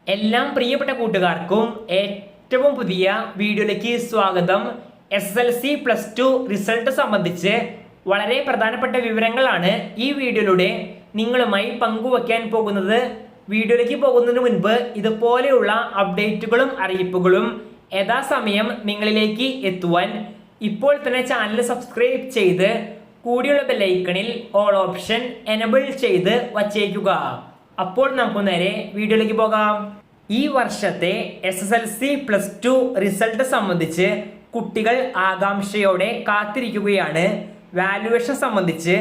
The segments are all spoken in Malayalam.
എല്ലാം പ്രിയപ്പെട്ട കൂട്ടുകാർക്കും ഏറ്റവും പുതിയ വീഡിയോയിലേക്ക് സ്വാഗതം. SSLC+2 റിസൾട്ട് സംബന്ധിച്ച് വളരെ പ്രധാനപ്പെട്ട വിവരങ്ങളാണ് ഈ വീഡിയോയിലൂടെ നിങ്ങളുമായി പങ്കുവയ്ക്കാൻ പോകുന്നത്. വീഡിയോയിലേക്ക് പോകുന്നതിന് മുൻപ് ഇതുപോലെയുള്ള അപ്ഡേറ്റുകളും അറിയിപ്പുകളും യഥാസമയം നിങ്ങളിലേക്ക് എത്തുവാൻ ഇപ്പോൾ തന്നെ ചാനൽ സബ്സ്ക്രൈബ് ചെയ്ത് കൂടിയുള്ള ബെല്ലൈക്കണിൽ ഓൾ ഓപ്ഷൻ എനബിൾ ചെയ്ത് വച്ചേക്കുക. അപ്പോൾ നമുക്ക് നേരെ വീഡിയോയിലേക്ക് പോകാം. ഈ വർഷത്തെ SSLC+2 റിസൾട്ട് സംബന്ധിച്ച് കുട്ടികൾ ആകാംക്ഷയോടെ കാത്തിരിക്കുകയാണ്. വാല്യുവേഷൻ സംബന്ധിച്ച്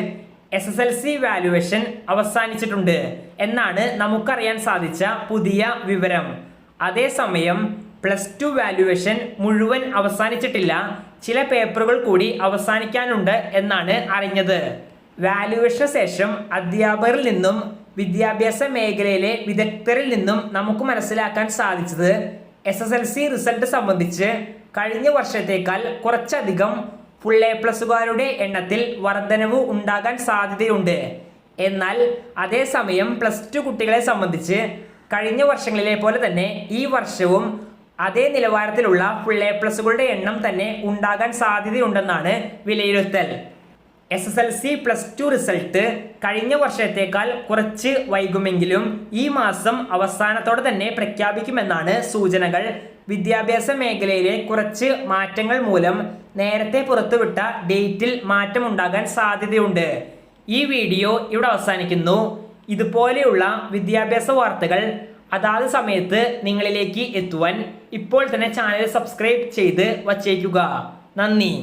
SSLC വാല്യുവേഷൻ അവസാനിച്ചിട്ടുണ്ട് എന്നാണ് നമുക്കറിയാൻ സാധിച്ച പുതിയ വിവരം. അതേസമയം +2 വാല്യുവേഷൻ മുഴുവൻ അവസാനിച്ചിട്ടില്ല, ചില പേപ്പറുകൾ കൂടി അവസാനിക്കാനുണ്ട് എന്നാണ് അറിഞ്ഞത്. വാല്യുവേഷന് ശേഷം അധ്യാപകരിൽ നിന്നും വിദ്യാഭ്യാസ മേഖലയിലെ വിദഗ്ധരിൽ നിന്നും നമുക്ക് മനസ്സിലാക്കാൻ സാധിച്ചത് SSLC റിസൾട്ട് സംബന്ധിച്ച് കഴിഞ്ഞ വർഷത്തേക്കാൾ കുറച്ചധികം ഫുൾ A+കാരുടെ എണ്ണത്തിൽ വർധനവ് ഉണ്ടാകാൻ സാധ്യതയുണ്ട്. എന്നാൽ അതേസമയം +2 കുട്ടികളെ സംബന്ധിച്ച് കഴിഞ്ഞ വർഷങ്ങളിലെ പോലെ തന്നെ ഈ വർഷവും അതേ നിലവാരത്തിലുള്ള ഫുൾ A+കളുടെ എണ്ണം തന്നെ ഉണ്ടാകാൻ സാധ്യതയുണ്ടെന്നാണ് വിലയിരുത്തൽ. SSLC+2 റിസൾട്ട് കഴിഞ്ഞ വർഷത്തേക്കാൾ കുറച്ച് വൈകുമെങ്കിലും ഈ മാസം അവസാനത്തോടെ തന്നെ പ്രഖ്യാപിക്കുമെന്നാണ് സൂചനകൾ. വിദ്യാഭ്യാസ മേഖലയിലെ കുറച്ച് മാറ്റങ്ങൾ മൂലം നേരത്തെ പുറത്തുവിട്ട ഡേറ്റിൽ മാറ്റമുണ്ടാകാൻ സാധ്യതയുണ്ട്. ഈ വീഡിയോ ഇവിടെ അവസാനിക്കുന്നു. ഇതുപോലെയുള്ള വിദ്യാഭ്യാസ വാർത്തകൾ അതാത് സമയത്ത് നിങ്ങളിലേക്ക് എത്തുവാൻ ഇപ്പോൾ തന്നെ ചാനൽ സബ്സ്ക്രൈബ് ചെയ്ത് വച്ചേക്കുക. നന്ദി.